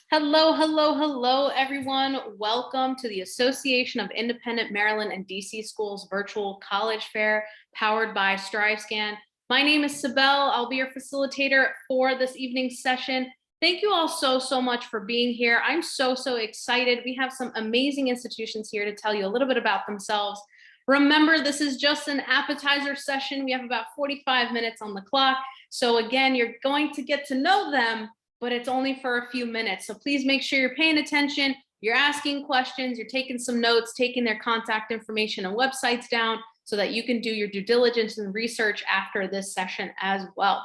Hello, hello, hello, everyone. Welcome to the Association of Independent Maryland and DC Schools virtual college fair powered by StriveScan. My name is Sibel. I'll be your facilitator for this evening's session. Thank you all so much for being here. I'm so excited. We have some amazing institutions here to tell you a little bit about themselves. Remember, this is just an appetizer session. We have about 45 minutes on the clock. So again, you're going to get to know them, but it's only for a few minutes. So please make sure you're paying attention, you're asking questions, you're taking some notes, taking their contact information and websites down so that you can do your due diligence and research after this session as well.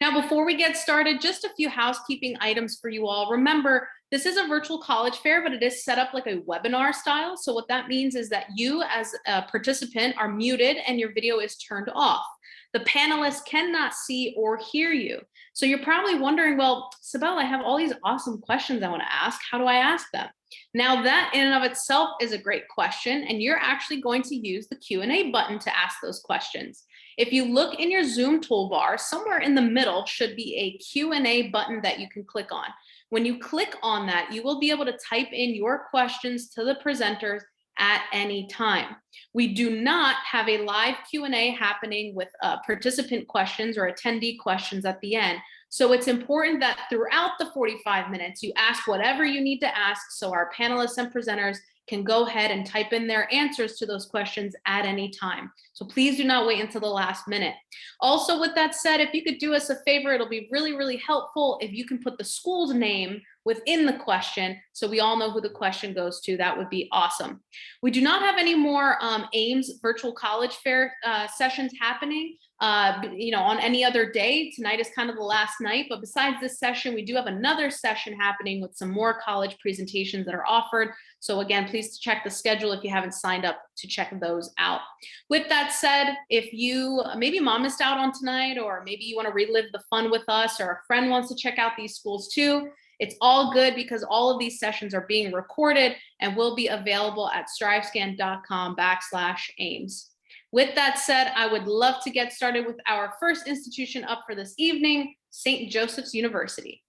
Now, before we get started, just a few housekeeping items for you all. Remember, this is a virtual college fair, but it is set up like a webinar style. So what that means is that you as a participant are muted and your video is turned off. The panelists cannot see or hear you. So you're probably wondering, well, Sibel, I have all these awesome questions I want to ask. How do I ask them? Now that in and of itself is a great question, and you're actually going to use the Q&A button to ask those questions. If you look in your Zoom toolbar, somewhere in the middle should be a Q&A button that you can click on. When you click on that, you will be able to type in your questions to the presenters at any time. We do not have a live Q&A happening with participant questions or attendee questions at the end. So it's important that throughout the 45 minutes, you ask whatever you need to ask so our panelists and presenters can go ahead and type in their answers to those questions at any time. So please do not wait until the last minute. Also, with that said, if you could do us a favor, it'll be really helpful if you can put the school's name within the question so we all know who the question goes to. That would be awesome. We do not have any more AIMS virtual college fair sessions happening on any other day. Tonight is kind of the last night, but besides this session, we do have another session happening with some more college presentations that are offered. So again, please check the schedule if you haven't signed up to check those out. With that said, if you maybe mom missed out on tonight, or maybe you want to relive the fun with us, or a friend wants to check out these schools too, it's all good because all of these sessions are being recorded and will be available at strivescan.com/AIMS. With that said, I would love to get started with our first institution up for this evening, St. Joseph's University.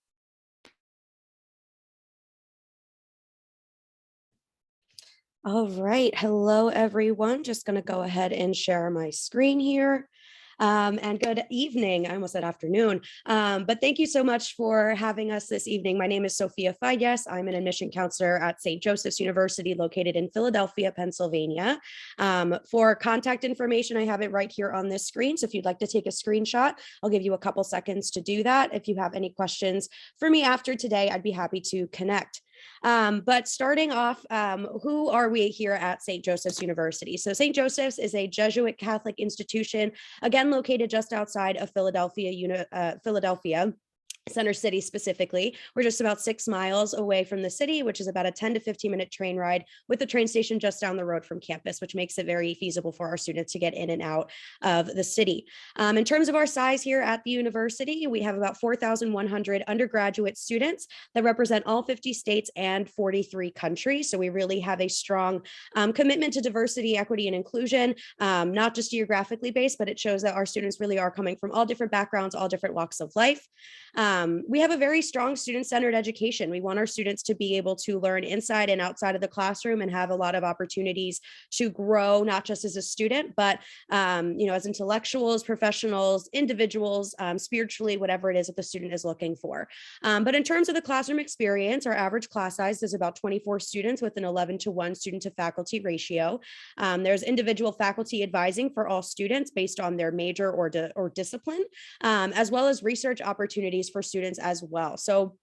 All right, hello everyone. Just going to go ahead and share my screen here. And good evening, I almost said afternoon, but thank you so much for having us this evening. My name is Sophia Fayes. I'm an admission counselor at St. Joseph's University located in Philadelphia, Pennsylvania. For contact information, I have it right here on this screen. So if you'd like to take a screenshot, I'll give you a couple seconds to do that. If you have any questions for me after today, I'd be happy to connect. But starting off, who are we here at St. Joseph's University? So St. Joseph's is a Jesuit Catholic institution, again, located just outside of Philadelphia, Center City specifically. We're just about 6 miles away from the city, which is about a 10 to 15 minute train ride with the train station just down the road from campus, which makes it very feasible for our students to get in and out of the city. In terms of our size here at the university, we have about 4,100 undergraduate students that represent all 50 states and 43 countries. So we really have a strong commitment to diversity, equity, and inclusion, not just geographically based, but it shows that our students really are coming from all different backgrounds, all different walks of life. We have a very strong student-centered education. We want our students to be able to learn inside and outside of the classroom and have a lot of opportunities to grow, not just as a student, but as intellectuals, professionals, individuals, spiritually, whatever it is that the student is looking for. But in terms of the classroom experience, our average class size is about 24 students with an 11:1 student to faculty ratio. There's individual faculty advising for all students based on their major or discipline, as well as research opportunities for students as well. So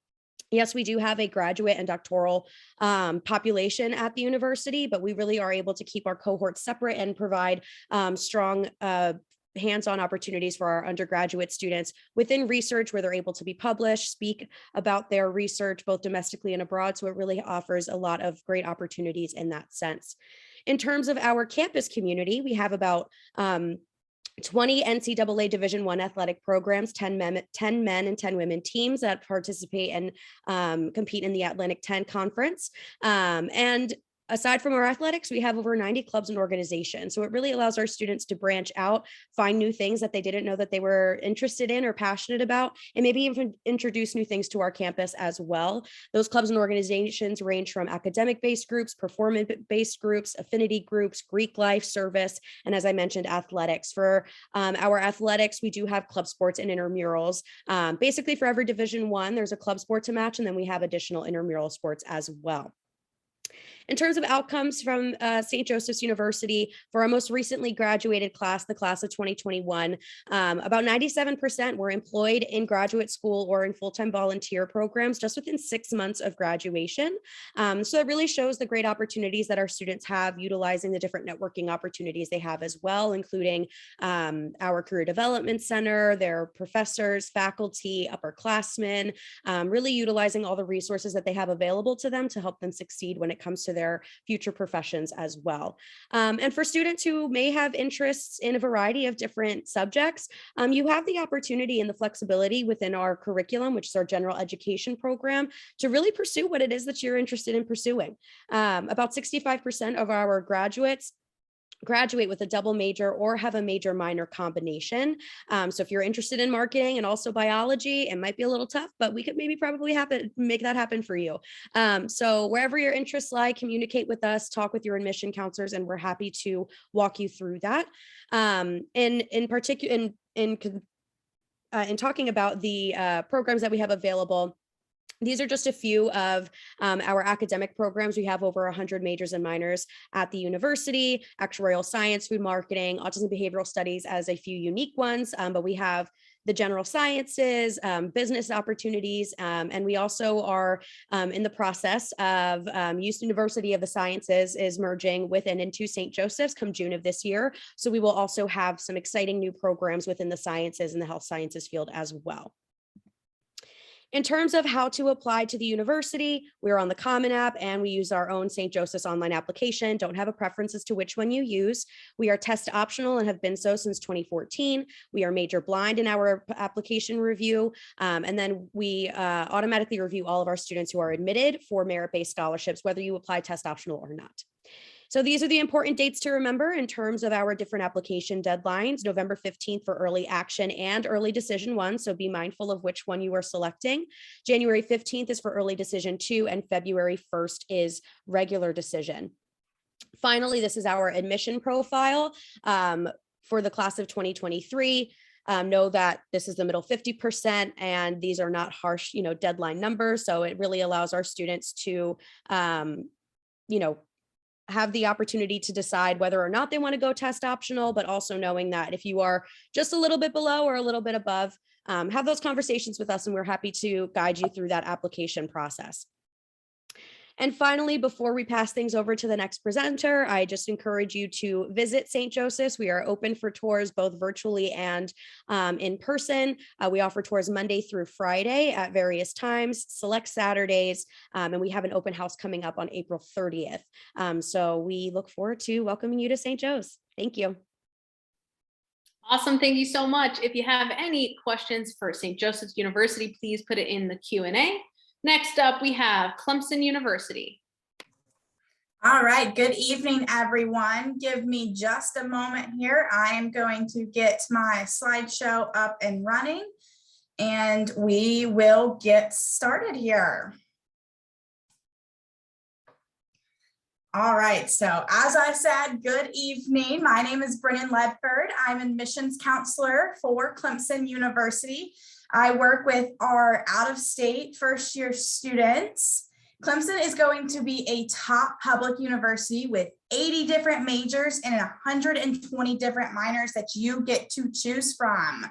yes, we do have a graduate and doctoral population at the university, but we really are able to keep our cohorts separate and provide strong hands-on opportunities for our undergraduate students within research where they're able to be published, speak about their research, both domestically and abroad. So it really offers a lot of great opportunities in that sense. In terms of our campus community, we have about 20 NCAA Division I athletic programs, 10 men and 10 women teams that participate and compete in the Atlantic 10 Conference. And Aside from our athletics, we have over 90 clubs and organizations. So it really allows our students to branch out, find new things that they didn't know that they were interested in or passionate about, and maybe even introduce new things to our campus as well. Those clubs and organizations range from academic-based groups, performance-based groups, affinity groups, Greek life, service, and as I mentioned, athletics. For our athletics, we do have club sports and intramurals. Basically, for every Division I, there's a club sport to match, and then we have additional intramural sports as well. In terms of outcomes from St. Joseph's University, for our most recently graduated class, the class of 2021, about 97% were employed in graduate school or in full-time volunteer programs just within 6 months of graduation. So it really shows the great opportunities that our students have utilizing the different networking opportunities they have as well, including our Career Development Center, their professors, faculty, upperclassmen, really utilizing all the resources that they have available to them to help them succeed when it comes to their future professions as well. And for students who may have interests in a variety of different subjects, you have the opportunity and the flexibility within our curriculum, which is our general education program, to really pursue what it is that you're interested in pursuing. About 65% of our graduates graduate with a double major or have a major minor combination. So if you're interested in marketing and also biology, it might be a little tough, but we could maybe probably make that happen for you. So wherever your interests lie, communicate with us, talk with your admission counselors, and we're happy to walk you through that. In particular, in talking about the programs that we have available, these are just a few of our academic programs. We have over 100 majors and minors at the university: actuarial science, food marketing, autism behavioral studies as a few unique ones, but we have the general sciences, business opportunities, and we also are in the process of UNC University of the Sciences is merging with and into St. Joseph's come June of this year. So we will also have some exciting new programs within the sciences and the health sciences field as well. In terms of how to apply to the university, we're on the Common App and we use our own St. Joseph's online application. Don't have a preference as to which one you use. We are test optional and have been so since 2014. We are major blind in our application review. And then we automatically review all of our students who are admitted for merit-based scholarships, whether you apply test optional or not. So these are the important dates to remember in terms of our different application deadlines: November 15th for early action and early decision 1. So be mindful of which one you are selecting. January 15th is for early decision 2, and February 1st is regular decision. Finally, this is our admission profile for the class of 2023. Know that this is the middle 50%, and these are not harsh, deadline numbers. So it really allows our students to, have the opportunity to decide whether or not they want to go test optional, but also knowing that if you are just a little bit below or a little bit above, have those conversations with us and we're happy to guide you through that application process. And finally, before we pass things over to the next presenter, I just encourage you to visit St. Joseph's. We are open for tours both virtually and in person. We offer tours Monday through Friday at various times, select Saturdays, and we have an open house coming up on April 30th. So we look forward to welcoming you to St. Joe's. Thank you. Awesome. Thank you so much. If you have any questions for St. Joseph's University, please put it in the Q&A. Next up, we have Clemson University. All right, good evening, everyone. Give me just a moment here. I am going to get my slideshow up and running, and we will get started here. All right, so as I said, good evening. My name is Brennan Ledford. I'm admissions counselor for Clemson University. I work with our out-of-state first-year students. Clemson is going to be a top public university with 80 different majors and 120 different minors that you get to choose from.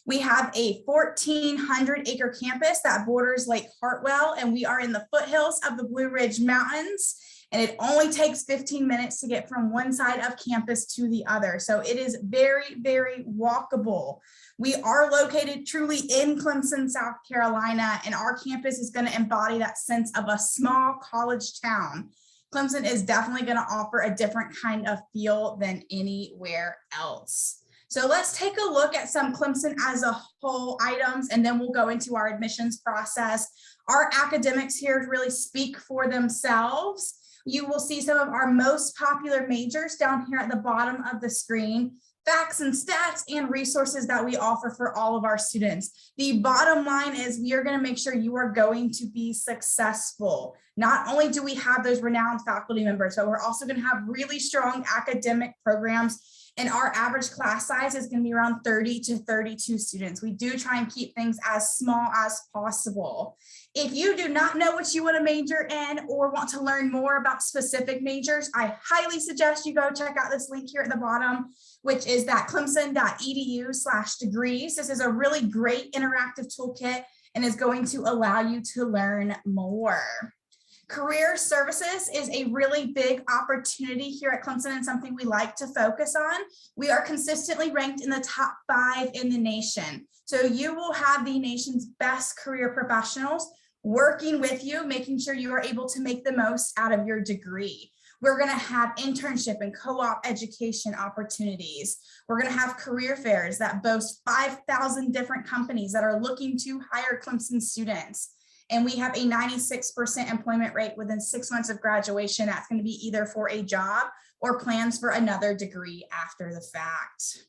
We have a 1,400-acre campus that borders Lake Hartwell, and we are in the foothills of the Blue Ridge Mountains. And it only takes 15 minutes to get from one side of campus to the other. So it is very, very walkable. We are located truly in Clemson, South Carolina, and our campus is going to embody that sense of a small college town. Clemson is definitely going to offer a different kind of feel than anywhere else. So let's take a look at some Clemson as a whole items, and then we'll go into our admissions process. Our academics here really speak for themselves. You will see some of our most popular majors down here at the bottom of the screen, facts and stats and resources that we offer for all of our students. The bottom line is we are going to make sure you are going to be successful. Not only do we have those renowned faculty members, but we're also going to have really strong academic programs. And our average class size is going to be around 30 to 32 students. We do try and keep things as small as possible. If you do not know what you want to major in or want to learn more about specific majors, I highly suggest you go check out this link here at the bottom, which is that clemson.edu/degrees. This is a really great interactive toolkit and is going to allow you to learn more. Career services is a really big opportunity here at Clemson and something we like to focus on. We are consistently ranked in the top 5 in the nation. So you will have the nation's best career professionals working with you, making sure you are able to make the most out of your degree. We're going to have internship and co-op education opportunities. We're going to have career fairs that boast 5,000 different companies that are looking to hire Clemson students. And we have a 96% employment rate within 6 months of graduation. That's going to be either for a job or plans for another degree after the fact.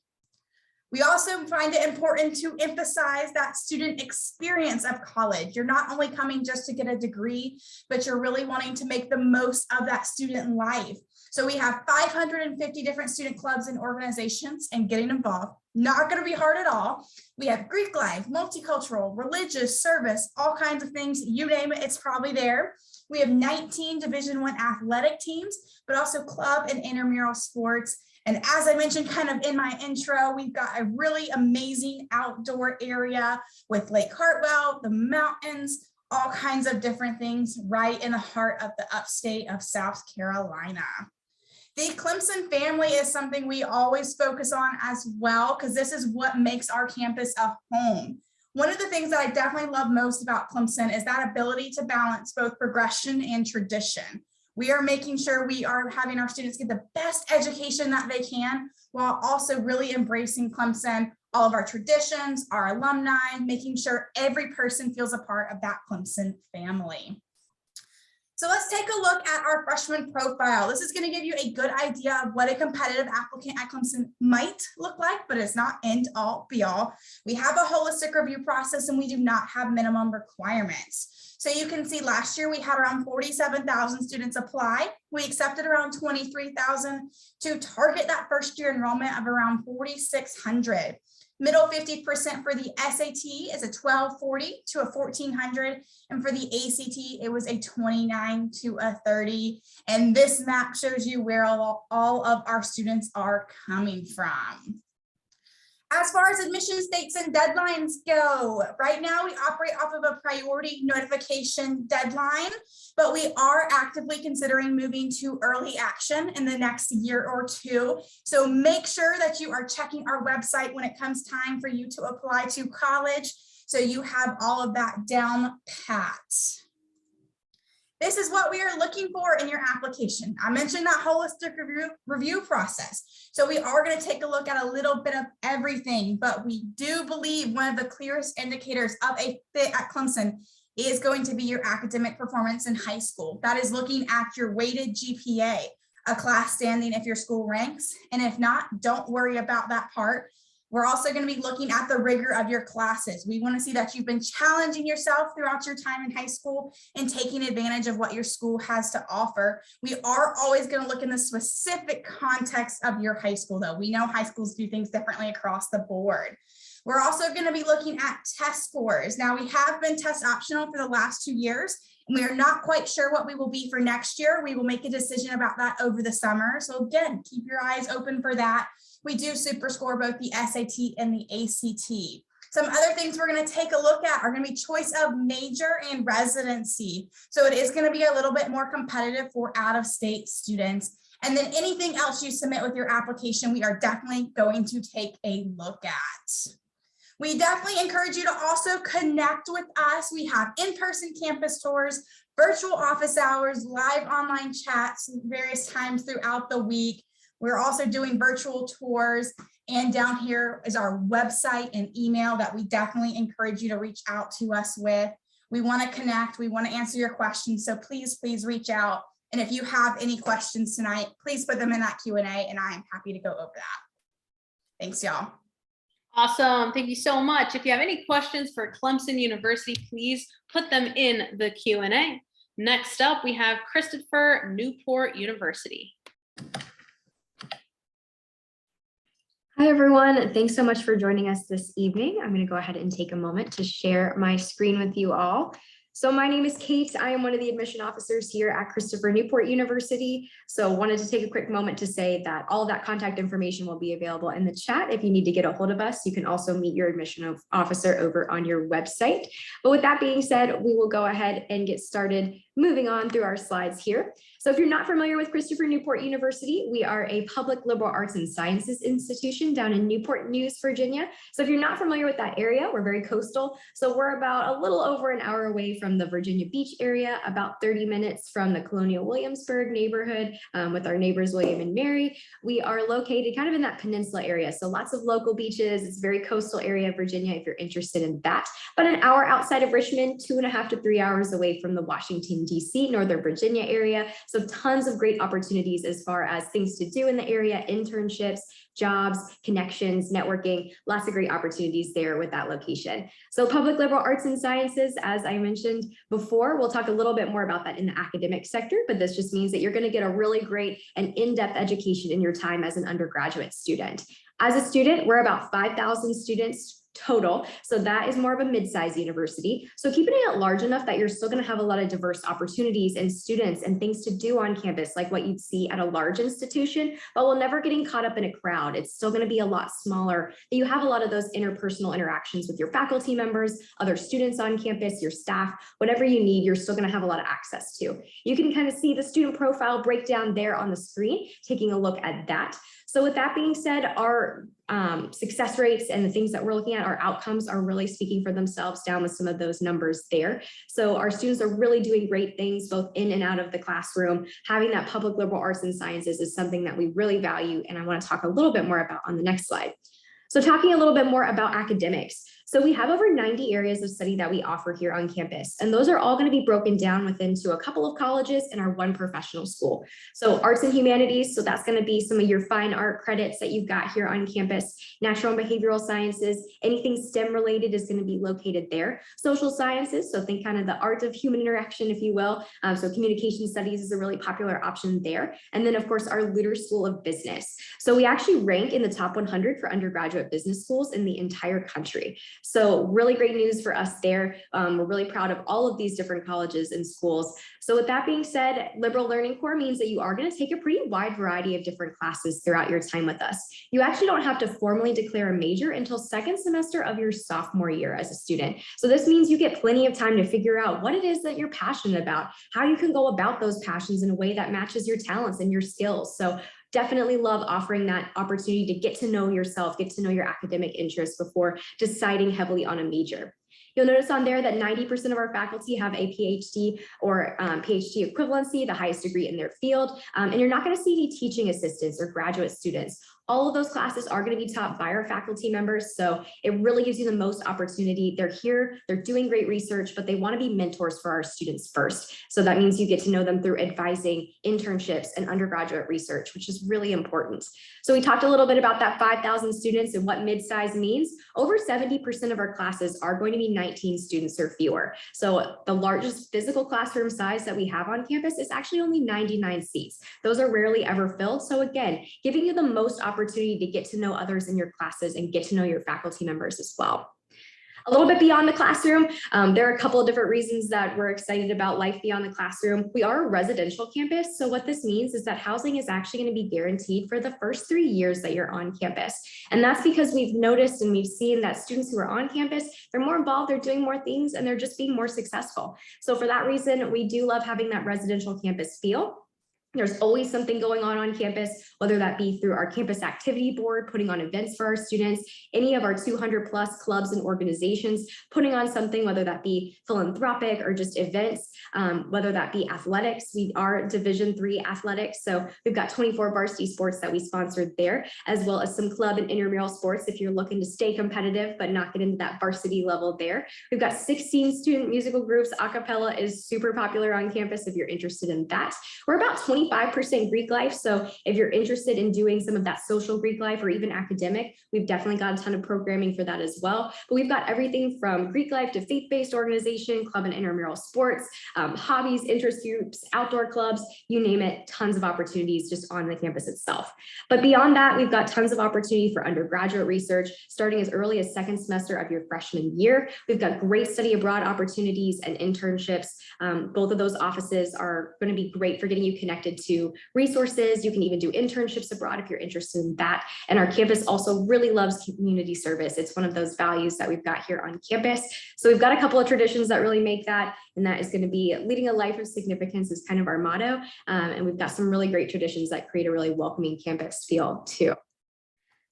We also find it important to emphasize that student experience of college. You're not only coming just to get a degree, but you're really wanting to make the most of that student life. So we have 550 different student clubs and organizations, and getting involved, not going to be hard at all. We have Greek life, multicultural, religious, service, all kinds of things. You name it, it's probably there. We have 19 Division I athletic teams, but also club and intramural sports. And as I mentioned kind of in my intro, we've got a really amazing outdoor area with Lake Hartwell, the mountains, all kinds of different things right in the heart of the upstate of South Carolina. The Clemson family is something we always focus on as well, because this is what makes our campus a home. One of the things that I definitely love most about Clemson is that ability to balance both progression and tradition. We are making sure we are having our students get the best education that they can, while also really embracing Clemson, all of our traditions, our alumni, making sure every person feels a part of that Clemson family. So let's take a look at our freshman profile. This is going to give you a good idea of what a competitive applicant at Clemson might look like, but it's not end all be all. We have a holistic review process and we do not have minimum requirements. So you can see last year we had around 47,000 students apply. We accepted around 23,000 to target that first year enrollment of around 4,600. Middle 50% for the SAT is a 1240 to a 1400. And for the ACT, it was a 29 to a 30. And this map shows you where all of our students are coming from. As far as admissions dates and deadlines go, right now we operate off of a priority notification deadline, but we are actively considering moving to early action in the next year or two. So make sure that you are checking our website when it comes time for you to apply to college, so you have all of that down pat. This is what we are looking for in your application. I mentioned that holistic review process. So we are going to take a look at a little bit of everything, but we do believe one of the clearest indicators of a fit at Clemson is going to be your academic performance in high school. That is looking at your weighted GPA, a class standing if your school ranks. And if not, don't worry about that part. We're also going to be looking at the rigor of your classes. We want to see that you've been challenging yourself throughout your time in high school and taking advantage of what your school has to offer. We are always going to look in the specific context of your high school, though. We know high schools do things differently across the board. We're also going to be looking at test scores. Now, we have been test optional for the last 2 years, and we are not quite sure what we will be for next year. We will make a decision about that over the summer. So again, keep your eyes open for that. We do super score both the SAT and the ACT. Some other things we're going to take a look at are going to be choice of major and residency. So it is going to be a little bit more competitive for out-of-state students. And then anything else you submit with your application, we are definitely going to take a look at. We definitely encourage you to also connect with us. We have in-person campus tours, virtual office hours, live online chats various times throughout the week. We're also doing virtual tours, and down here is our website and email that we definitely encourage you to reach out to us with. We want to connect, we want to answer your questions, so please reach out. And if you have any questions tonight, please put them in that Q&A and I am happy to go over that. Thanks, y'all. Awesome. Thank you so much. If you have any questions for Clemson University, please put them in the Q&A. Next up, we have Christopher, Newport University. Hi, everyone. Thanks so much for joining us this evening. I'm going to go ahead and take a moment to share my screen with you all. So my name is Kate. I am one of the admission officers here at Christopher Newport University. So wanted to take a quick moment to say that all of that contact information will be available in the chat. If you need to get a hold of us, you can also meet your admission officer over on your website. But with that being said, we will go ahead and get started moving on through our slides here. So if you're not familiar with Christopher Newport University, we are a public liberal arts and sciences institution down in Newport News, Virginia. So if you're not familiar with that area, we're very coastal. So we're about a little over an hour away from the Virginia Beach area, about 30 minutes from the Colonial Williamsburg neighborhood with our neighbors, William and Mary. We are located kind of in that peninsula area. So lots of local beaches. It's a very coastal area of Virginia if you're interested in that. But an hour outside of Richmond, 2.5 to 3 hours away from the Washington, D.C., Northern Virginia area. So tons of great opportunities as far as things to do in the area, internships, jobs, connections, networking, lots of great opportunities there with that location. So public liberal arts and sciences, as I mentioned before, we'll talk a little bit more about that in the academic sector, but this just means that you're going to get a really great and in-depth education in your time as an undergraduate student. As a student, we're about 5,000 students total. So that is more of a mid-sized university. So keeping it large enough that you're still going to have a lot of diverse opportunities and students and things to do on campus, like what you'd see at a large institution, but we're never getting caught up in a crowd. It's still going to be a lot smaller. You have a lot of those interpersonal interactions with your faculty members, other students on campus, your staff, whatever you need, you're still going to have a lot of access to. You can kind of see the student profile breakdown there on the screen, taking a look at that. So with that being said, our success rates and the things that we're looking at, our outcomes are really speaking for themselves down with some of those numbers there. So our students are really doing great things both in and out of the classroom. Having that public liberal arts and sciences is something that we really value, and I want to talk a little bit more about on the next slide. So talking a little bit more about academics. So we have over 90 areas of study that we offer here on campus, and those are all going to be broken down within to a couple of colleges and our one professional school. So arts and humanities, so that's going to be some of your fine art credits that you've got here on campus. Natural and behavioral sciences, anything STEM related is going to be located there. Social sciences, so think kind of the art of human interaction, if you will. So communication studies is a really popular option there. And then of course, our Luter School of Business. So we actually rank in the top 100 for undergraduate business schools in the entire country. So really great news for us there. We're really proud of all of these different colleges and schools. So with that being said, Liberal Learning Core means that you are going to take a pretty wide variety of different classes throughout your time with us. You actually don't have to formally declare a major until second semester of your sophomore year as a student. So this means you get plenty of time to figure out what it is that you're passionate about, how you can go about those passions in a way that matches your talents and your skills. So definitely love offering that opportunity to get to know yourself, get to know your academic interests before deciding heavily on a major. You'll notice on there that 90% of our faculty have a PhD or PhD equivalency, the highest degree in their field. And you're not going to see any teaching assistants or graduate students. All of those classes are going to be taught by our faculty members. So it really gives you the most opportunity. They're here, they're doing great research, but they want to be mentors for our students first. So that means you get to know them through advising, internships, and undergraduate research, which is really important. So we talked a little bit about that 5,000 students and what mid-size means. Over 70% of our classes are going to be 19 students or fewer. So the largest physical classroom size that we have on campus is actually only 99 seats. Those are rarely ever filled. So again, giving you the most opportunity to get to know others in your classes and get to know your faculty members as well. A little bit beyond the classroom, there are a couple of different reasons that we're excited about life beyond the classroom. We are a residential campus, so what this means is that housing is actually going to be guaranteed for the first 3 years that you're on campus. And that's because we've noticed and we've seen that students who are on campus, they're more involved, they're doing more things, and they're just being more successful. So for that reason, we do love having that residential campus feel. There's always something going on campus, whether that be through our campus activity board, putting on events for our students, any of our 200 plus clubs and organizations, putting on something, whether that be philanthropic or just events, whether that be athletics. We are Division III athletics. So we've got 24 varsity sports that we sponsored there, as well as some club and intramural sports if you're looking to stay competitive, but not get into that varsity level there. We've got 16 student musical groups. A cappella is super popular on campus if you're interested in that. We're about 25% Greek life. So if you're interested in doing some of that social Greek life or even academic, we've definitely got a ton of programming for that as well. But we've got everything from Greek life to faith-based organization, club and intramural sports, hobbies, interest groups, outdoor clubs, you name it, tons of opportunities just on the campus itself. But beyond that, we've got tons of opportunity for undergraduate research, starting as early as second semester of your freshman year. We've got great study abroad opportunities and internships. Both of those offices are going to be great for getting you connected to resources. You can even do internships abroad if you're interested in that. And our campus also really loves community service. It's one of those values that we've got here on campus. So we've got a couple of traditions that really make that, and that is going to be leading a life of significance is kind of our motto. And we've got some really great traditions that create a really welcoming campus feel too.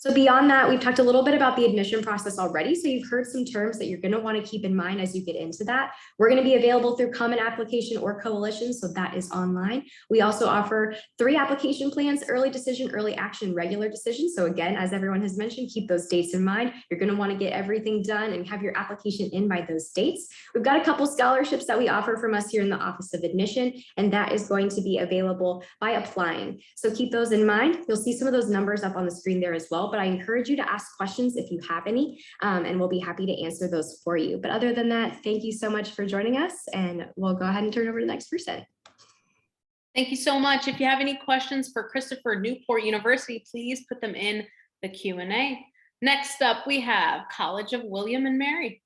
So beyond that, we've talked a little bit about the admission process already. So you've heard some terms that you're going to want to keep in mind as you get into that. We're going to be available through Common Application or Coalition. So that is online. We also offer 3 application plans: early decision, early action, regular decision. So again, as everyone has mentioned, keep those dates in mind. You're going to want to get everything done and have your application in by those dates. We've got a couple scholarships that we offer from us here in the Office of Admission, and that is going to be available by applying. So keep those in mind. You'll see some of those numbers up on the screen there as well. But I encourage you to ask questions if you have any, and we'll be happy to answer those for you. But other than that, thank you so much for joining us, and we'll go ahead and turn over to the next person. Thank you so much. If you have any questions for Christopher, Newport University, please put them in the Q&A. Next up, we have College of William and Mary.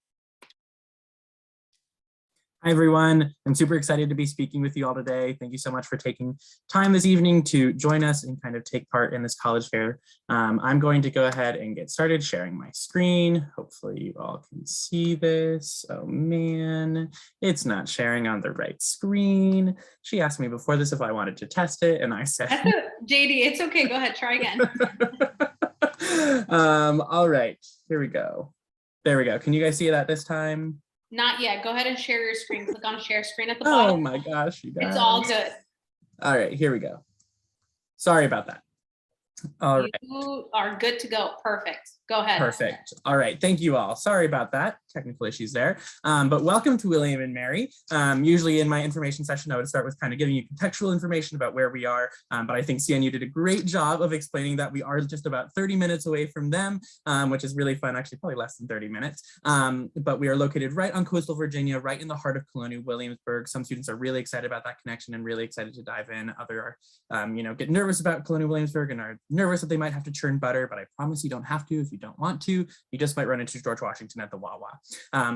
Hi, everyone. I'm super excited to be speaking with you all today. Thank you so much for taking time this evening to join us and kind of take part in this college fair. I'm going to go ahead and get started sharing my screen. Hopefully you all can see this. Oh man, it's not sharing on the right screen. She asked me before this if I wanted to test it, and I said, JD, it's okay. Go ahead, try again. All right, here we go. There we go. Can you guys see that this time? Not yet. Go ahead and share your screen. Click on share screen at the bottom. Oh my gosh, you guys. It's all good. All right, here we go. Sorry about that. All right. You are good to go. Perfect. Go ahead. Perfect. All right. Thank you all. Sorry about that. Technical issues there. But welcome to William and Mary. Usually in my information session, I would start with kind of giving you contextual information about where we are. But I think CNU did a great job of explaining that we are just about 30 minutes away from them, which is really fun. Actually, probably less than 30 minutes. But we are located right on coastal Virginia, right in the heart of Colonial Williamsburg. Some students are really excited about that connection and really excited to dive in. Other are, get nervous about Colonial Williamsburg and are nervous that they might have to churn butter, but I promise you don't have to if you don't want to. You just might run into George Washington at the Wawa.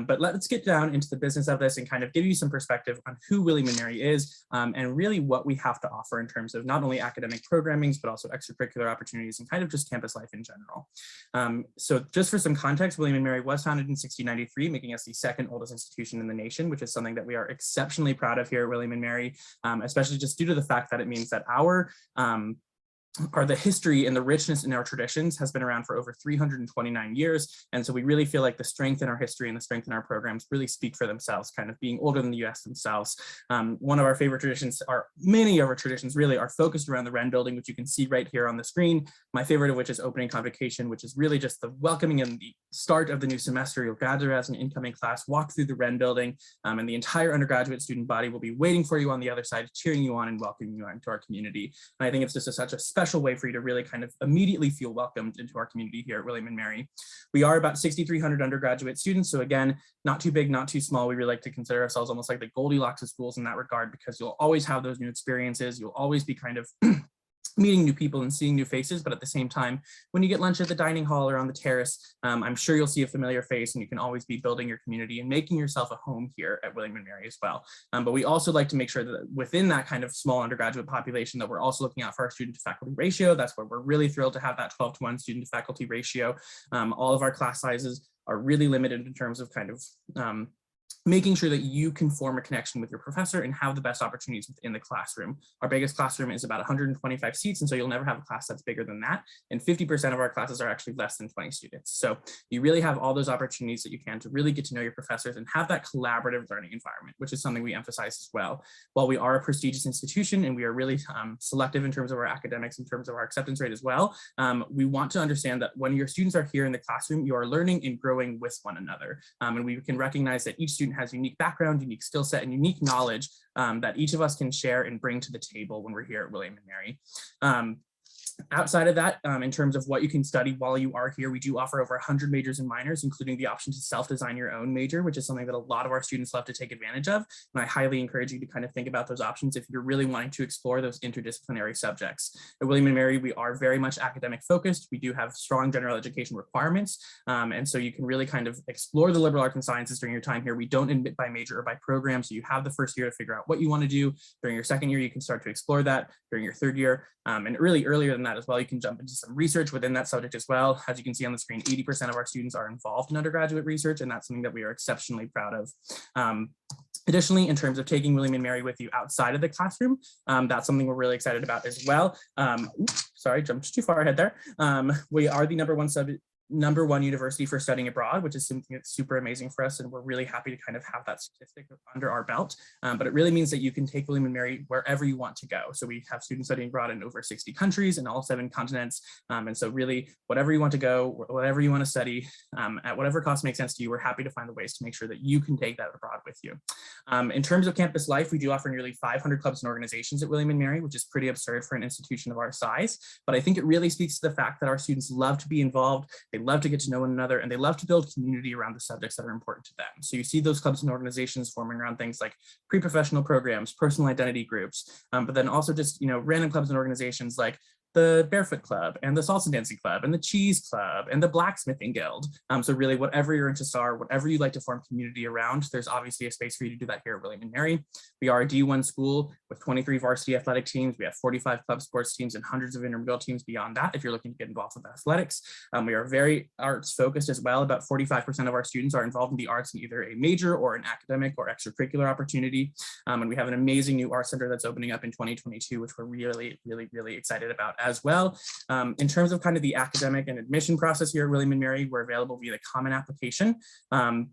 But let's get down into the business of this and kind of give you some perspective on who William and Mary is and really what we have to offer in terms of not only academic programmings, but also extracurricular opportunities and kind of just campus life in general. So just for some context, William and Mary was founded in 1693, making us the second oldest institution in the nation, which is something that we are exceptionally proud of here at William and Mary, especially just due to the fact that it means that the history and the richness in our traditions has been around for over 329 years. And so we really feel like the strength in our history and the strength in our programs really speak for themselves, kind of being older than the US themselves. One of our favorite traditions, many of our traditions really are focused around the Wren building, which you can see right here on the screen. My favorite of which is opening convocation, which is really just the welcoming and the start of the new semester. You'll gather as an incoming class, walk through the Wren building, and the entire undergraduate student body will be waiting for you on the other side, cheering you on and welcoming you into our community. And I think it's just such a special way for you to really kind of immediately feel welcomed into our community here at William and Mary. We are about 6,300 undergraduate students. So again, not too big, not too small. We really like to consider ourselves almost like the Goldilocks of schools in that regard, because you'll always have those new experiences. You'll always be kind of meeting new people and seeing new faces, but at the same time, when you get lunch at the dining hall or on the terrace, I'm sure you'll see a familiar face, and you can always be building your community and making yourself a home here at William and Mary as well. But we also like to make sure that within that kind of small undergraduate population that we're also looking out for our student to faculty ratio. That's where we're really thrilled to have that 12-to-1 student to faculty ratio. All of our class sizes are really limited in terms of kind of making sure that you can form a connection with your professor and have the best opportunities within the classroom. Our biggest classroom is about 125 seats, and so you'll never have a class that's bigger than that. And 50% of our classes are actually less than 20 students. So you really have all those opportunities that you can to really get to know your professors and have that collaborative learning environment, which is something we emphasize as well. While we are a prestigious institution and we are really selective in terms of our academics, in terms of our acceptance rate as well, we want to understand that when your students are here in the classroom, you are learning and growing with one another. And we can recognize that each student has unique background, unique skill set, and unique knowledge that each of us can share and bring to the table when we're here at William and Mary. Outside of that, in terms of what you can study while you are here, we do offer over 100 majors and minors, including the option to self-design your own major, which is something that a lot of our students love to take advantage of. And I highly encourage you to kind of think about those options if you're really wanting to explore those interdisciplinary subjects. At William and Mary, we are very much academic focused. We do have strong general education requirements. And so you can really kind of explore the liberal arts and sciences during your time here. We don't admit by major or by program. So you have the first year to figure out what you want to do. During your second year, you can start to explore that. During your third year, and really earlier than that as well, you can jump into some research within that subject as well. As you can see on the screen, 80% of our students are involved in undergraduate research, and that's something that we are exceptionally proud of. Additionally, in terms of taking William and Mary with you outside of the classroom, that's something we're really excited about as well. Sorry, jumped too far ahead there. We are the number one university for studying abroad, which is something that's super amazing for us. And we're really happy to kind of have that statistic under our belt. But it really means that you can take William and Mary wherever you want to go. So we have students studying abroad in over 60 countries and all 7 continents. And so really, whatever you want to go, whatever you want to study, at whatever cost makes sense to you, we're happy to find the ways to make sure that you can take that abroad with you. In terms of campus life, we do offer nearly 500 clubs and organizations at William and Mary, which is pretty absurd for an institution of our size. But I think it really speaks to the fact that our students love to be involved. They love to get to know one another, and they love to build community around the subjects that are important to them. So you see those clubs and organizations forming around things like pre-professional programs, personal identity groups, but then also just, random clubs and organizations like the Barefoot Club and the Salsa Dancing Club and the Cheese Club and the Blacksmithing Guild. So really whatever your interests are, whatever you'd like to form community around, there's obviously a space for you to do that here at William and Mary. We are a D1 school with 23 varsity athletic teams. We have 45 club sports teams and hundreds of intramural teams beyond that if you're looking to get involved with athletics. We are very arts focused as well. About 45% of our students are involved in the arts in either a major or an academic or extracurricular opportunity. And we have an amazing new art center that's opening up in 2022, which we're really, really, really excited about as well. In terms of kind of the academic and admission process here at William and Mary, we're available via the Common Application. And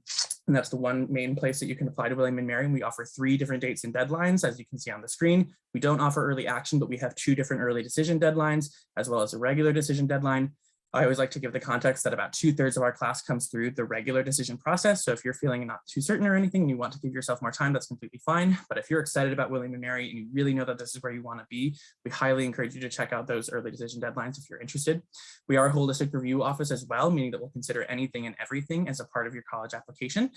that's the one main place that you can apply to William and Mary. And we offer 3 different dates and deadlines, as you can see on the screen. We don't offer early action, but we have 2 different early decision deadlines, as well as a regular decision deadline. I always like to give the context that about 2/3 of our class comes through the regular decision process. So if you're feeling not too certain or anything and you want to give yourself more time, that's completely fine. But if you're excited about William and Mary and you really know that this is where you want to be, we highly encourage you to check out those early decision deadlines if you're interested. We are a holistic review office as well, meaning that we'll consider anything and everything as a part of your college application.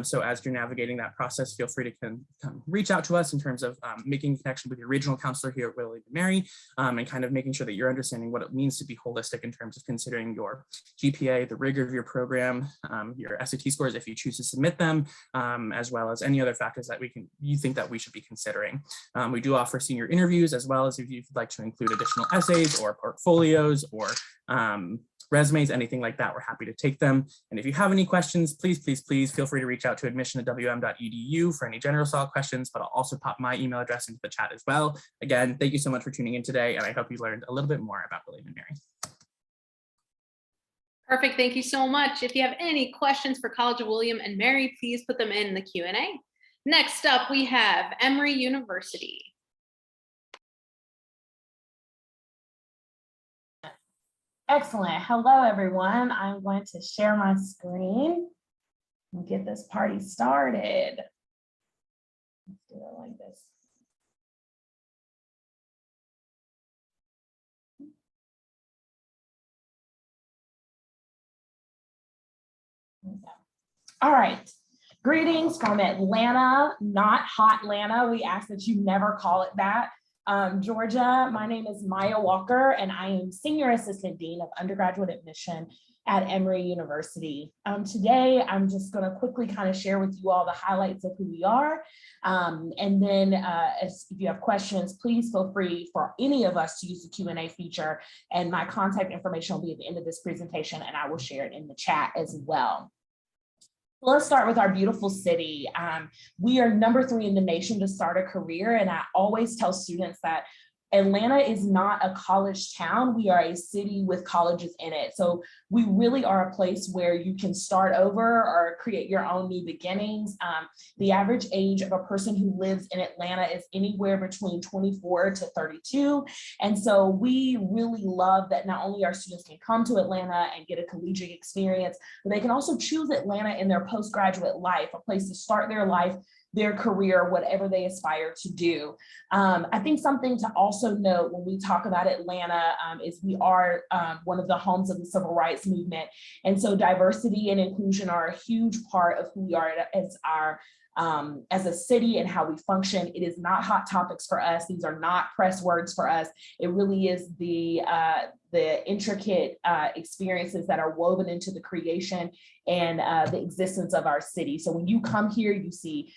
So as you're navigating that process, feel free to reach out to us in terms of making a connection with your regional counselor here at William and Mary, and kind of making sure that you're understanding what it means to be holistic in terms of considering your GPA, the rigor of your program, your SAT scores if you choose to submit them, as well as any other factors that you think that we should be considering. We do offer senior interviews, as well as if you'd like to include additional essays or portfolios or resumes, anything like that, we're happy to take them. And if you have any questions, please feel free to reach out to admission@wm.edu for any general style questions, but I'll also pop my email address into the chat as well. Again, thank you so much for tuning in today, and I hope you learned a little bit more about William and Mary. Perfect. Thank you so much. If you have any questions for College of William and Mary, please put them in the Q&A. Next up, we have Emory University. Excellent. Hello, everyone. I'm going to share my screen and get this party started. Let's do it like this. All right. Greetings from Atlanta, not hot Atlanta. We ask that you never call it that. Georgia. My name is Maya Walker, and I am Senior Assistant Dean of Undergraduate Admission at Emory University. Today, I'm just going to quickly kind of share with you all the highlights of who we are. And then if you have questions, please feel free for any of us to use the Q&A feature, and my contact information will be at the end of this presentation, and I will share it in the chat as well. Let's start with our beautiful city. We are #3 in the nation to start a career, and I always tell students that Atlanta is not a college town. We are a city with colleges in it. So we really are a place where you can start over or create your own new beginnings. The average age of a person who lives in Atlanta is anywhere between 24 to 32. And so we really love that not only our students can come to Atlanta and get a collegiate experience, but they can also choose Atlanta in their postgraduate life, a place to start their life, their career, whatever they aspire to do. I think something to also note when we talk about Atlanta is we are one of the homes of the civil rights movement. And so diversity and inclusion are a huge part of who we are as a city and how we function. It is not hot topics for us. These are not press words for us. It really is the intricate experiences that are woven into the creation and the existence of our city. So when you come here, you see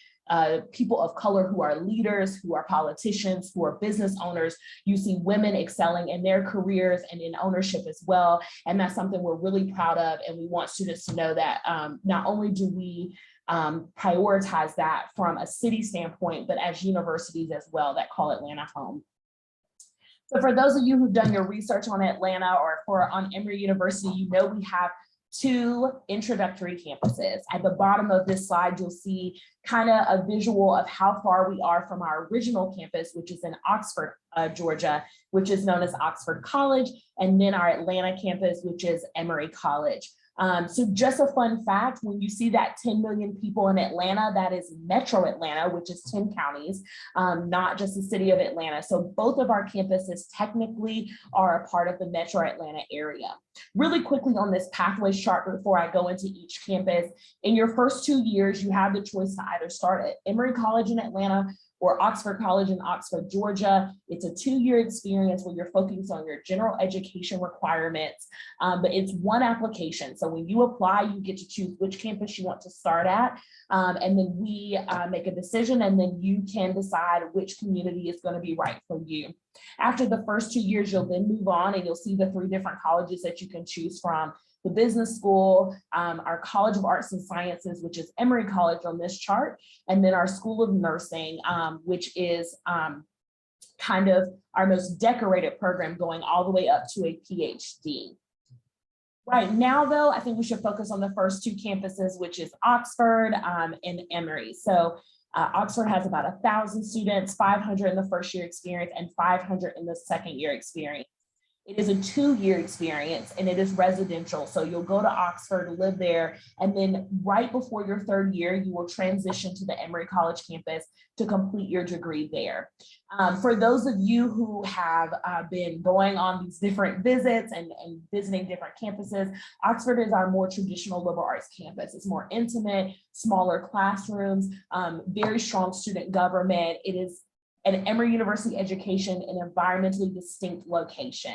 people of color who are leaders, who are politicians, who are business owners. You see women excelling in their careers and in ownership as well. And that's something we're really proud of. And we want students to know that not only do we prioritize that from a city standpoint, but as universities as well that call Atlanta home. So for those of you who've done your research on Atlanta or on Emory University, you know we have 2 introductory campuses. At the bottom of this slide, you'll see kind of a visual of how far we are from our original campus, which is in Oxford, Georgia, which is known as Oxford College, and then our Atlanta campus, which is Emory College. So just a fun fact, when you see that 10 million people in Atlanta, that is Metro Atlanta, which is 10 counties, not just the city of Atlanta. So both of our campuses technically are a part of the Metro Atlanta area. Really quickly on this pathways chart before I go into each campus, in your first 2 years, you have the choice to either start at Emory College in Atlanta or Oxford College in Oxford, Georgia. It's a 2-year experience where you're focused on your general education requirements, but it's one application. So when you apply, you get to choose which campus you want to start at, and then we make a decision, and then you can decide which community is going to be right for you. After the first 2 years, you'll then move on and you'll see the 3 different colleges that you can choose from. The business school, our College of Arts and Sciences, which is Emory College on this chart, and then our School of Nursing, which is kind of our most decorated program going all the way up to a PhD. Right now, though, I think we should focus on the first 2 campuses, which is Oxford and Emory. So Oxford has about 1,000 students, 500 in the first year experience and 500 in the second year experience. It is a 2-year experience and it is residential. So you'll go to Oxford, live there, and then right before your 3rd year, you will transition to the Emory College campus to complete your degree there. For those of you who have been going on these different visits and visiting different campuses, Oxford is our more traditional liberal arts campus. It's more intimate, smaller classrooms, very strong student government. It is an Emory University education, an environmentally distinct location.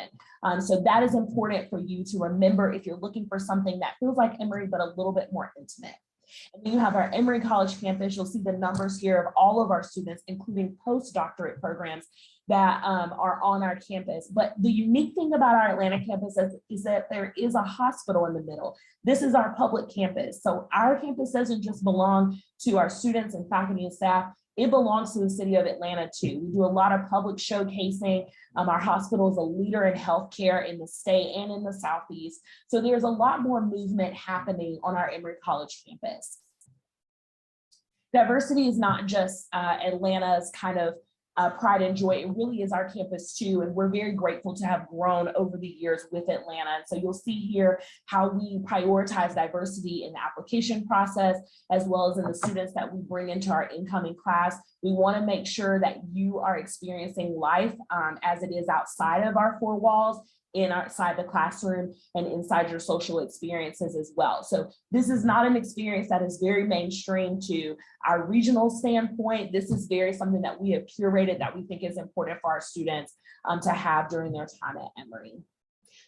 So that is important for you to remember if you're looking for something that feels like Emory, but a little bit more intimate. And then you have our Emory College campus. You'll see the numbers here of all of our students, including postdoctorate programs that are on our campus. But the unique thing about our Atlanta campus is that there is a hospital in the middle. This is our public campus. So our campus doesn't just belong to our students and faculty and staff. It belongs to the city of Atlanta too. We do a lot of public showcasing. Our hospital is a leader in healthcare in the state and in the Southeast. So there's a lot more movement happening on our Emory College campus. Diversity is not just Atlanta's kind of pride and joy. It really is our campus too. And we're very grateful to have grown over the years with Atlanta. And so you'll see here how we prioritize diversity in the application process, as well as in the students that we bring into our incoming class. We want to make sure that you are experiencing life as it is outside of our 4 walls, outside the classroom and inside your social experiences as well. So this is not an experience that is very mainstream to our regional standpoint. This is very something that we have curated that we think is important for our students to have during their time at Emory.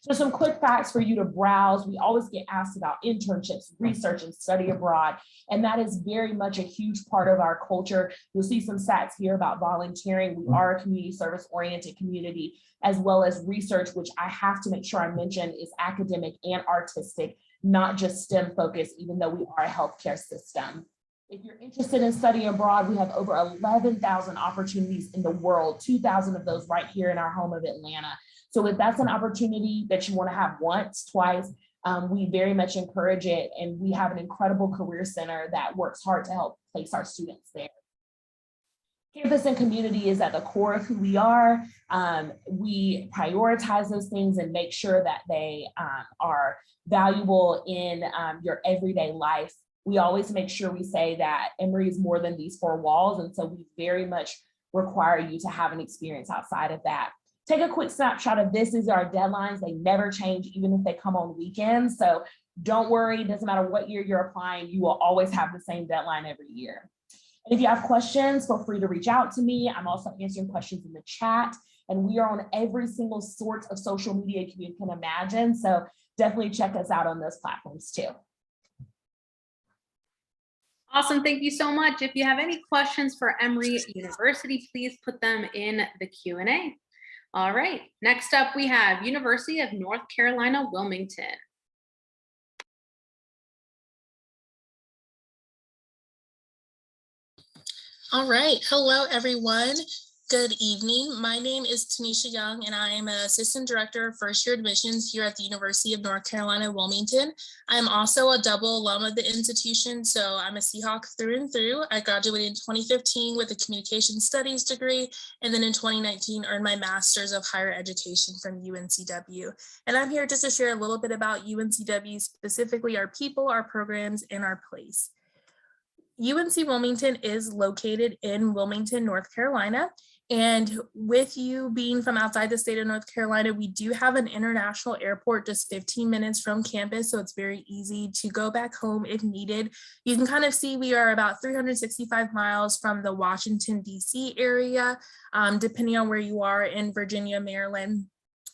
So some quick facts for you to browse. We always get asked about internships, research, and study abroad. And that is very much a huge part of our culture. You'll see some stats here about volunteering. We are a community service oriented community, as well as research, which I have to make sure I mention is academic and artistic. not just STEM focused, even though we are a healthcare system. If you're interested in studying abroad, we have over 11,000 opportunities in the world, 2,000 of those right here in our home of Atlanta. So if that's an opportunity that you want to have once, twice, we very much encourage it. And we have an incredible career center that works hard to help place our students there. Campus and community is at the core of who we are. We prioritize those things and make sure that they are valuable in your everyday life. We always make sure we say that Emory is more than these four walls. And so we very much require you to have an experience outside of that. Take a quick snapshot of this. These are our deadlines. They never change, even if they come on weekends. So don't worry, it doesn't matter what year you're applying, you will always have the same deadline every year. And if you have questions, feel free to reach out to me. I'm also answering questions in the chat, and we are on every single sort of social media you can imagine. So definitely check us out on those platforms too. Awesome, thank you so much. If you have any questions for Emory University, please put them in the Q&A. All right, next up we have University of North Carolina, Wilmington. All right, hello everyone. Good evening. My name is Tanisha Young and I am an Assistant Director of First Year Admissions here at the University of North Carolina, Wilmington. I am also a double alum of the institution, so I'm a Seahawk through and through. I graduated in 2015 with a Communication Studies degree, and then in 2019 earned my Master's of Higher Education from UNCW. And I'm here just to share a little bit about UNCW, specifically our people, our programs, and our place. UNC Wilmington is located in Wilmington, North Carolina. And with you being from outside the state of North Carolina, we do have an international airport just 15 minutes from campus. So it's very easy to go back home if needed. You can kind of see we are about 365 miles from the Washington, D.C. area, depending on where you are in Virginia, Maryland.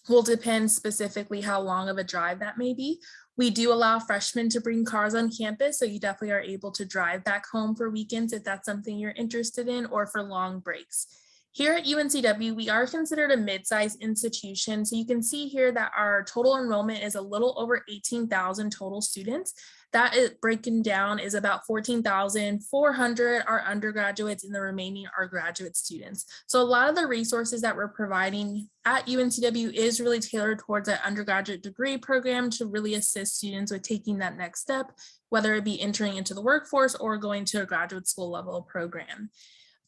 Will depend specifically how long of a drive that may be. We do allow freshmen to bring cars on campus, so you definitely are able to drive back home for weekends if that's something you're interested in, or for long breaks. Here at UNCW, we are considered a mid-sized institution. So you can see here that our total enrollment is a little over 18,000 total students. That is breaking down is about 14,400 are undergraduates and the remaining are graduate students. So a lot of the resources that we're providing at UNCW is really tailored towards an undergraduate degree program to really assist students with taking that next step, whether it be entering into the workforce or going to a graduate school level program.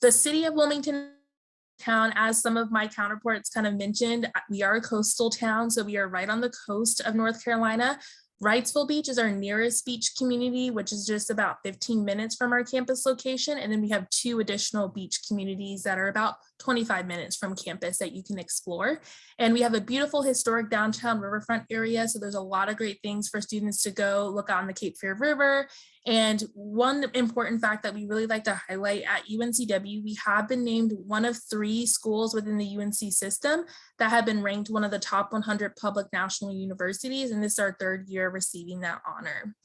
The city of Wilmington town, as some of my counterparts kind of mentioned, we are a coastal town, so we are right on the coast of North Carolina. Wrightsville Beach is our nearest beach community, which is just about 15 minutes from our campus location. And then we have 2 additional beach communities that are about 25 minutes from campus that you can explore. And we have a beautiful historic downtown riverfront area. So there's a lot of great things for students to go look on the Cape Fear River. And one important fact that we really like to highlight at UNCW, we have been named one of 3 schools within the UNC system that have been ranked one of the top 100 public national universities. And this is our 3rd year receiving that honor.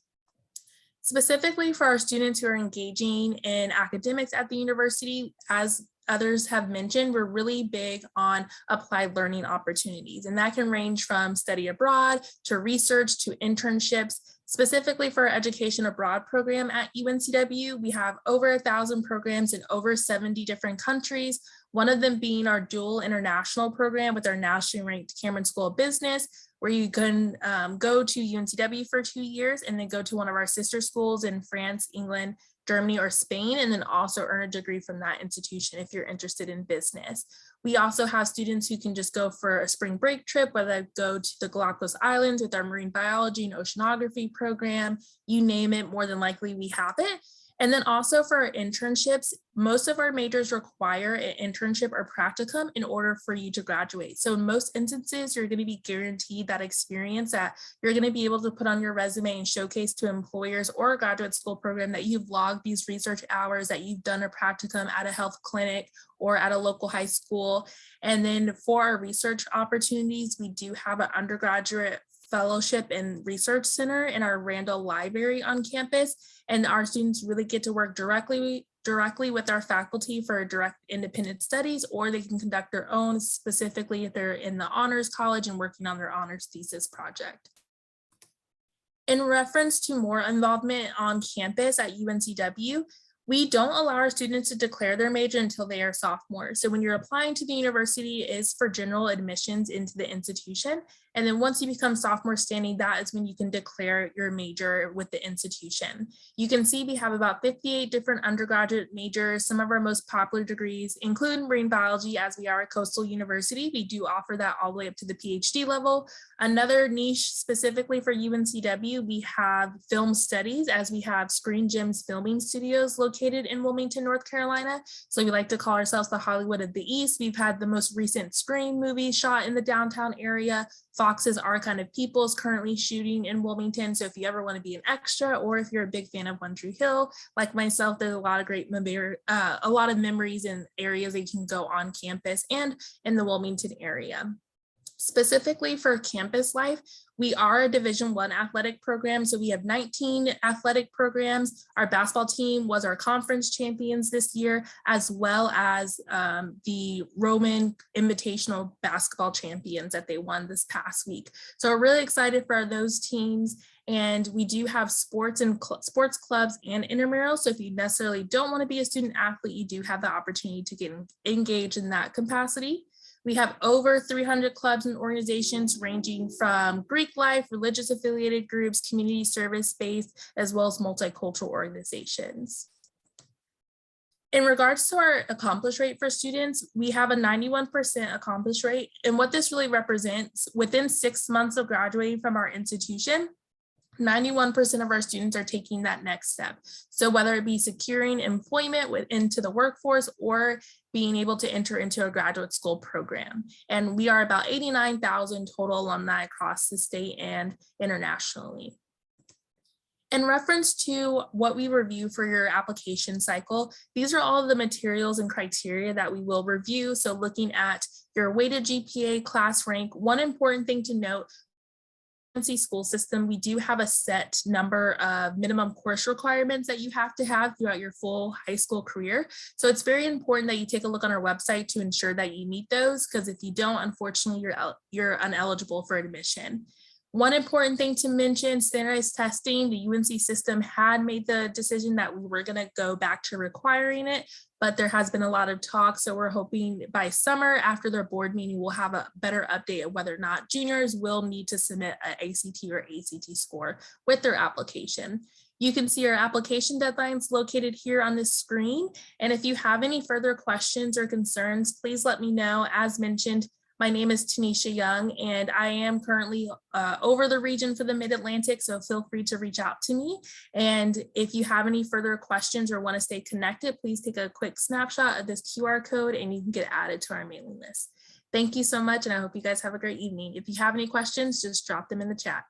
Specifically for our students who are engaging in academics at the university, as others have mentioned, we're really big on applied learning opportunities. And that can range from study abroad to research to internships. Specifically for our Education Abroad program at UNCW, we have over 1,000 programs in over 70 different countries, one of them being our dual international program with our nationally ranked Cameron School of Business, where you can go to UNCW for 2 years and then go to one of our sister schools in France, England, Germany, or Spain, and then also earn a degree from that institution if you're interested in business. We also have students who can just go for a spring break trip, whether they go to the Galapagos Islands with our marine biology and oceanography program, you name it, more than likely we have it. And then also for our internships, most of our majors require an internship or practicum in order for you to graduate. So in most instances, you're going to be guaranteed that experience that you're going to be able to put on your resume and showcase to employers or a graduate school program that you've logged these research hours, that you've done a practicum at a health clinic or at a local high school. And then for our research opportunities, we do have an undergraduate fellowship and research center in our Randall Library on campus. And our students really get to work directly with our faculty for direct independent studies, or they can conduct their own, specifically if they're in the honors college and working on their honors thesis project. In reference to more involvement on campus at UNCW, we don't allow our students to declare their major until they are sophomores. So when you're applying to the university, it is for general admissions into the institution. And then once you become sophomore standing, that is when you can declare your major with the institution. You can see we have about 58 different undergraduate majors. Some of our most popular degrees include marine biology, as we are a coastal university. We do offer that all the way up to the PhD level. Another niche specifically for UNCW, we have film studies, as we have Screen Gems filming studios located in Wilmington, North Carolina. So we like to call ourselves the Hollywood of the East. We've had the most recent Scream movie shot in the downtown area. Fox's Our Kind of People is currently shooting in Wilmington. So if you ever want to be an extra, or if you're a big fan of One Tree Hill, like myself, there's a lot of great memories and areas that you can go on campus and in the Wilmington area. Specifically for campus life, we are a Division I athletic program. So we have 19 athletic programs. Our basketball team was our conference champions this year, as well as the Roman Invitational basketball champions that they won this past week. So we're really excited for those teams. And we do have sports and sports clubs and intramurals. So if you necessarily don't want to be a student athlete, you do have the opportunity to get engaged in that capacity. We have over 300 clubs and organizations ranging from Greek life, religious affiliated groups, community service based, as well as multicultural organizations. In regards to our accomplish rate for students, we have a 91% accomplish rate. And what this really represents, within 6 months of graduating from our institution, 91% of our students are taking that next step. So whether it be securing employment into the workforce or being able to enter into a graduate school program. And we are about 89,000 total alumni across the state and internationally. In reference to what we review for your application cycle, these are all the materials and criteria that we will review. So looking at your weighted GPA, class rank, one important thing to note, school system, we do have a set number of minimum course requirements that you have to have throughout your full high school career. So it's very important that you take a look on our website to ensure that you meet those, because if you don't, unfortunately, you're ineligible for admission. One important thing to mention, standardized testing, the UNC system had made the decision that we were going to go back to requiring it, but there has been a lot of talk. So we're hoping by summer, after their board meeting, we'll have a better update of whether or not juniors will need to submit an ACT or ACT score with their application. You can see our application deadlines located here on this screen. And if you have any further questions or concerns, please let me know. As mentioned, my name is Tanisha Young, and I am currently over the region for the Mid-Atlantic, so feel free to reach out to me. And if you have any further questions or want to stay connected, please take a quick snapshot of this QR code and you can get added to our mailing list. Thank you so much, and I hope you guys have a great evening. If you have any questions, just drop them in the chat.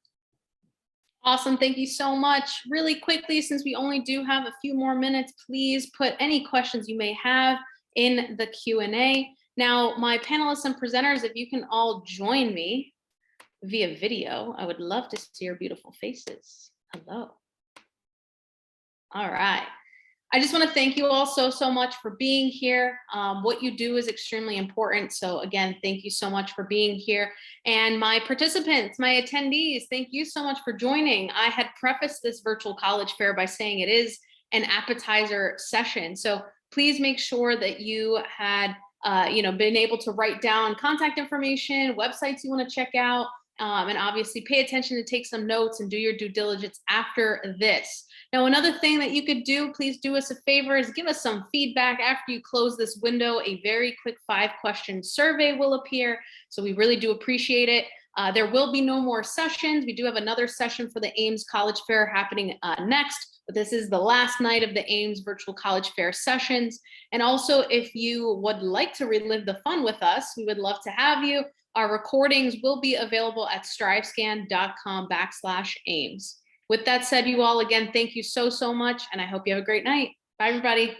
Awesome, thank you so much. Really quickly, since we only do have a few more minutes, please put any questions you may have in the Q&A. Now, my panelists and presenters, if you can all join me via video, I would love to see your beautiful faces. Hello. All right. I just want to thank you all so much for being here. What you do is extremely important. So again, thank you so much for being here. And my participants, my attendees, thank you so much for joining. I had prefaced this virtual college fair by saying it is an appetizer session. So please make sure that you had been able to write down contact information, websites you want to check out, and obviously pay attention to take some notes and do your due diligence after this. Now, another thing that you could do, please do us a favor, is give us some feedback after you close this window. A very quick 5-question survey will appear. So we really do appreciate it. There will be no more sessions. We do have another session for the Ames College Fair happening next, but this is the last night of the Ames Virtual College Fair sessions. And also, if you would like to relive the fun with us, we would love to have you. Our recordings will be available at strivescan.com/Ames. With that said, you all, again, thank you so much, and I hope you have a great night. Bye, everybody.